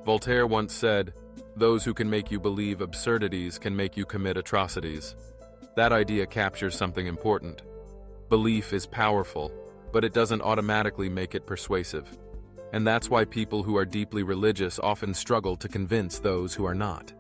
Voltaire once said, "Those who can make you believe absurdities can make you commit atrocities." That idea captures something important. Belief is powerful, but it doesn't automatically make it persuasive. And that's why people who are deeply religious often struggle to convince those who are not.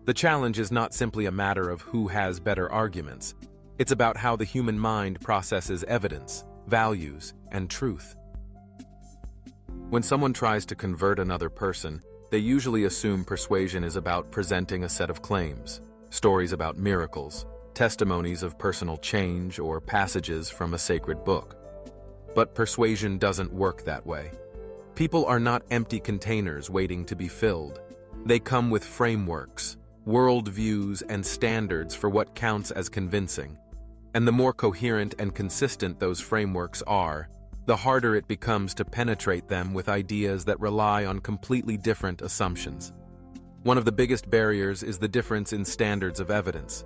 The challenge is not simply a matter of who has better arguments. It's about how the human mind processes evidence, values, and truth. When someone tries to convert another person, they usually assume persuasion is about presenting a set of claims, stories about miracles, testimonies of personal change, or passages from a sacred book. But persuasion doesn't work that way. People are not empty containers waiting to be filled. They come with frameworks, worldviews, and standards for what counts as convincing. And the more coherent and consistent those frameworks are, the harder it becomes to penetrate them with ideas that rely on completely different assumptions. One of the biggest barriers is the difference in standards of evidence.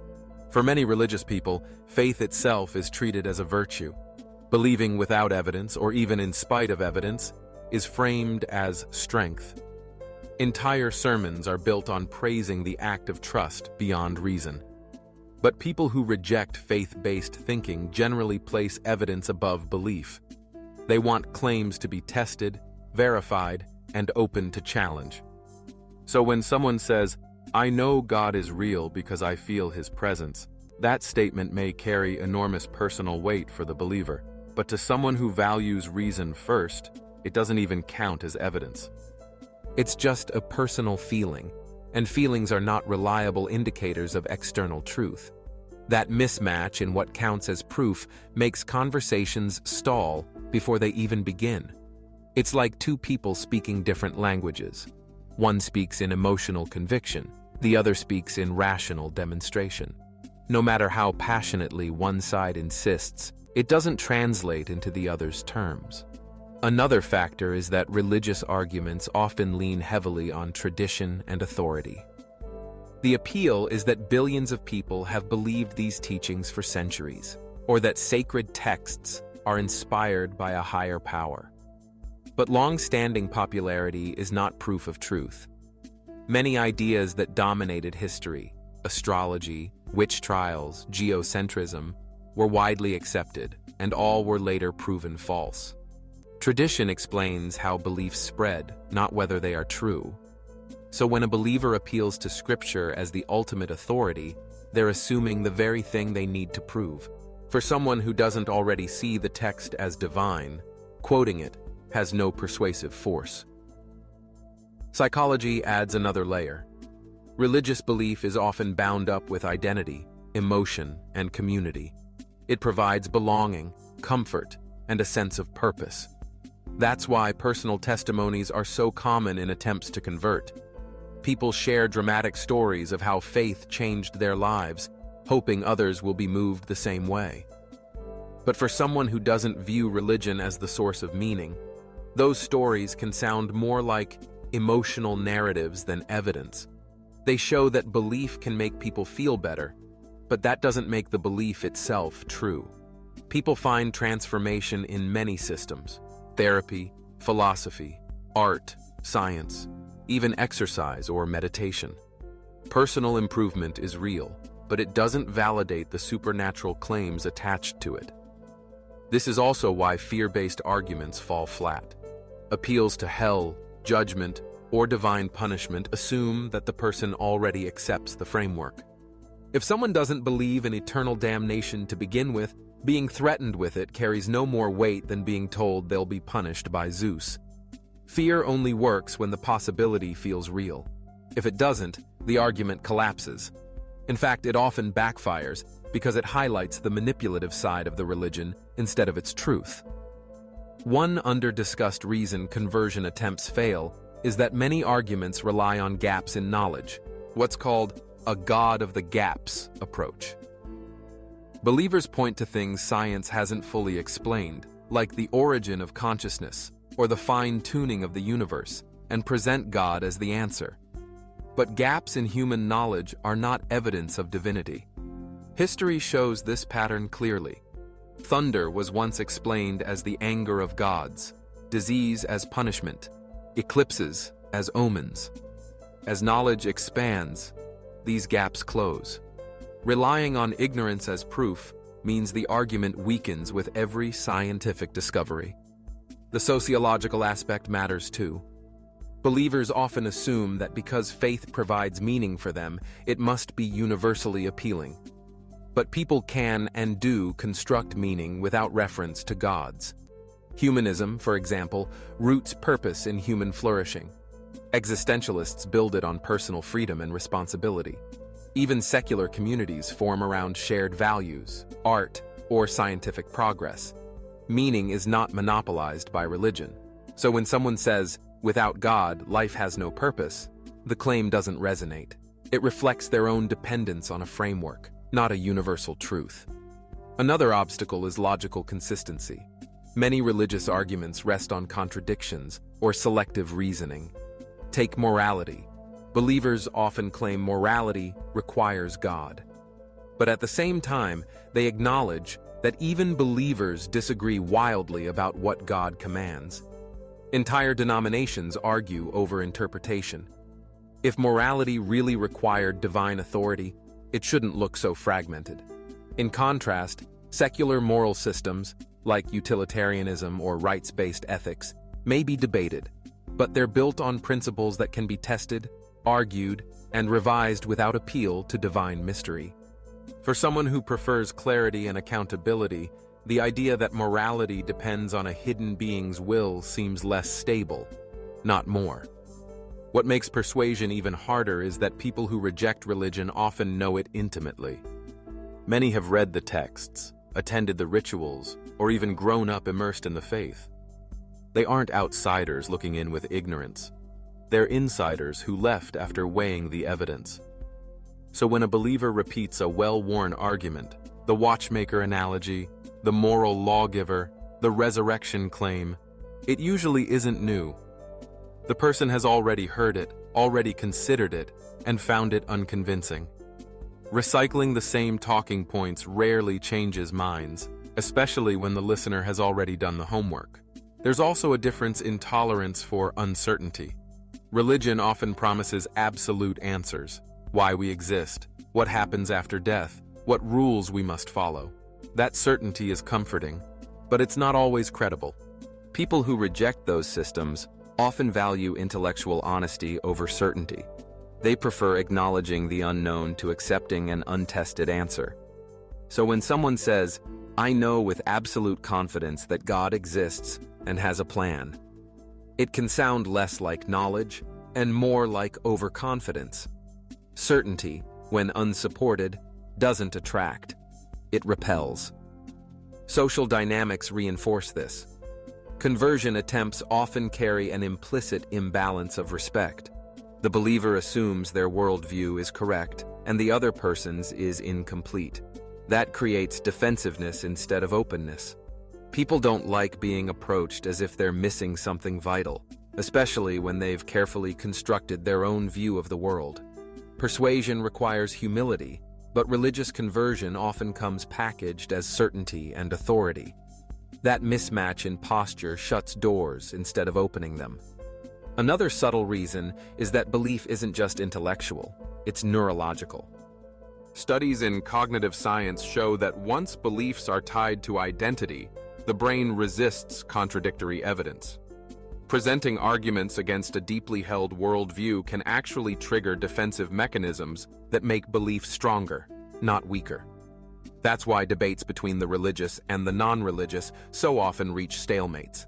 For many religious people, faith itself is treated as a virtue. Believing without evidence, or even in spite of evidence, is framed as strength. Entire sermons are built on praising the act of trust beyond reason. But people who reject faith-based thinking generally place evidence above belief. They want claims to be tested, verified, and open to challenge. So when someone says, "I know God is real because I feel His presence," that statement may carry enormous personal weight for the believer. But to someone who values reason first, it doesn't even count as evidence. It's just a personal feeling, and feelings are not reliable indicators of external truth. That mismatch in what counts as proof makes conversations stall before they even begin. It's like two people speaking different languages. One speaks in emotional conviction, the other speaks in rational demonstration. No matter how passionately one side insists, it doesn't translate into the other's terms. Another factor is that religious arguments often lean heavily on tradition and authority. The appeal is that billions of people have believed these teachings for centuries, or that sacred texts are inspired by a higher power. But long-standing popularity is not proof of truth. Many ideas that dominated history, astrology, witch trials, geocentrism, were widely accepted, and all were later proven false. Tradition explains how beliefs spread, not whether they are true. So when a believer appeals to Scripture as the ultimate authority, they're assuming the very thing they need to prove. For someone who doesn't already see the text as divine, quoting it has no persuasive force. Psychology adds another layer. Religious belief is often bound up with identity, emotion, and community. It provides belonging, comfort, and a sense of purpose. That's why personal testimonies are so common in attempts to convert. People share dramatic stories of how faith changed their lives, hoping others will be moved the same way. But for someone who doesn't view religion as the source of meaning, those stories can sound more like emotional narratives than evidence. They show that belief can make people feel better, but that doesn't make the belief itself true. People find transformation in many systems: therapy, philosophy, art, science, even exercise or meditation. Personal improvement is real, but it doesn't validate the supernatural claims attached to it. This is also why fear-based arguments fall flat. Appeals to hell, judgment, or divine punishment assume that the person already accepts the framework. If someone doesn't believe in eternal damnation to begin with, being threatened with it carries no more weight than being told they'll be punished by Zeus. Fear only works when the possibility feels real. If it doesn't, the argument collapses. In fact, it often backfires because it highlights the manipulative side of the religion instead of its truth. One under-discussed reason conversion attempts fail is that many arguments rely on gaps in knowledge, what's called a God of the gaps approach. Believers point to things science hasn't fully explained, like the origin of consciousness or the fine-tuning of the universe, and present God as the answer. But gaps in human knowledge are not evidence of divinity. History shows this pattern clearly. Thunder was once explained as the anger of gods, disease as punishment, eclipses as omens. As knowledge expands, these gaps close. Relying on ignorance as proof means the argument weakens with every scientific discovery. The sociological aspect matters too. Believers often assume that because faith provides meaning for them, it must be universally appealing. But people can and do construct meaning without reference to gods. Humanism, for example, roots purpose in human flourishing. Existentialists build it on personal freedom and responsibility. Even secular communities form around shared values, art, or scientific progress. Meaning is not monopolized by religion. So when someone says, "Without God, life has no purpose," the claim doesn't resonate. It reflects their own dependence on a framework, not a universal truth. Another obstacle is logical consistency. Many religious arguments rest on contradictions or selective reasoning. Take morality. Believers often claim morality requires God. But at the same time, they acknowledge that even believers disagree wildly about what God commands. Entire denominations argue over interpretation. If morality really required divine authority, it shouldn't look so fragmented. In contrast, secular moral systems, like utilitarianism or rights-based ethics, may be debated, but they're built on principles that can be tested, argued, and revised without appeal to divine mystery. For someone who prefers clarity and accountability, the idea that morality depends on a hidden being's will seems less stable, not more. What makes persuasion even harder is that people who reject religion often know it intimately. Many have read the texts, attended the rituals, or even grown up immersed in the faith. They aren't outsiders looking in with ignorance. They're insiders who left after weighing the evidence. So when a believer repeats a well-worn argument, the watchmaker analogy, the moral lawgiver, the resurrection claim, it usually isn't new. The person has already heard it, already considered it, and found it unconvincing. Recycling the same talking points rarely changes minds, especially when the listener has already done the homework. There's also a difference in tolerance for uncertainty. Religion often promises absolute answers: why we exist, what happens after death, what rules we must follow. That certainty is comforting, but it's not always credible. People who reject those systems often value intellectual honesty over certainty. They prefer acknowledging the unknown to accepting an untested answer. So when someone says, "I know with absolute confidence that God exists and has a plan," it can sound less like knowledge and more like overconfidence. Certainty, when unsupported, doesn't attract. It repels. Social dynamics reinforce this. Conversion attempts often carry an implicit imbalance of respect. The believer assumes their worldview is correct and the other person's is incomplete. That creates defensiveness instead of openness. People don't like being approached as if they're missing something vital, especially when they've carefully constructed their own view of the world. Persuasion requires humility, but religious conversion often comes packaged as certainty and authority. That mismatch in posture shuts doors instead of opening them. Another subtle reason is that belief isn't just intellectual, it's neurological. Studies in cognitive science show that once beliefs are tied to identity, the brain resists contradictory evidence. Presenting arguments against a deeply held worldview can actually trigger defensive mechanisms that make belief stronger, not weaker. That's why debates between the religious and the non-religious so often reach stalemates.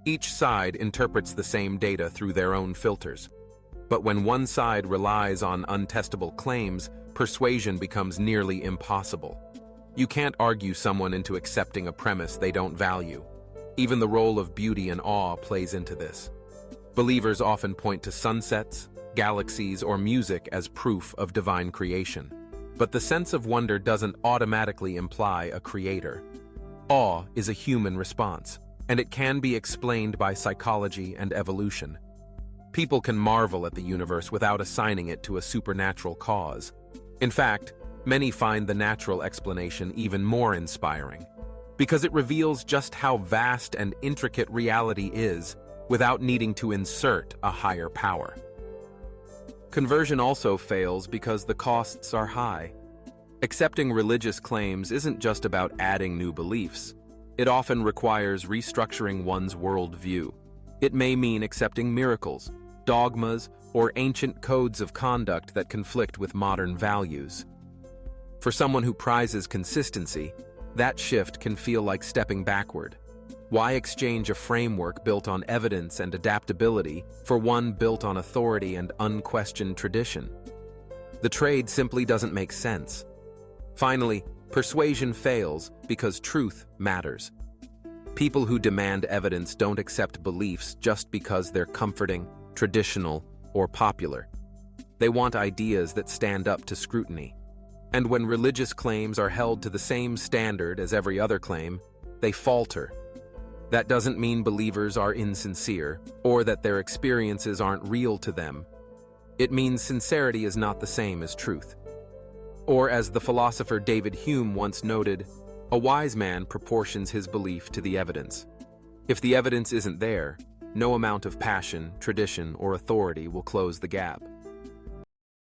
Each side interprets the same data through their own filters. But when one side relies on untestable claims, persuasion becomes nearly impossible. You can't argue someone into accepting a premise they don't value. Even the role of beauty and awe plays into this. Believers often point to sunsets, galaxies, or music as proof of divine creation. But the sense of wonder doesn't automatically imply a creator. Awe is a human response, and it can be explained by psychology and evolution. People can marvel at the universe without assigning it to a supernatural cause. In fact, many find the natural explanation even more inspiring, because it reveals just how vast and intricate reality is, without needing to insert a higher power. Conversion also fails because the costs are high. Accepting religious claims isn't just about adding new beliefs. It often requires restructuring one's worldview. It may mean accepting miracles, dogmas, or ancient codes of conduct that conflict with modern values. For someone who prizes consistency, that shift can feel like stepping backward. Why exchange a framework built on evidence and adaptability for one built on authority and unquestioned tradition? The trade simply doesn't make sense. Finally, persuasion fails because truth matters. People who demand evidence don't accept beliefs just because they're comforting, traditional, or popular. They want ideas that stand up to scrutiny. And when religious claims are held to the same standard as every other claim, they falter. That doesn't mean believers are insincere or that their experiences aren't real to them. It means sincerity is not the same as truth. Or as the philosopher David Hume once noted, a wise man proportions his belief to the evidence. If the evidence isn't there, no amount of passion, tradition, or authority will close the gap.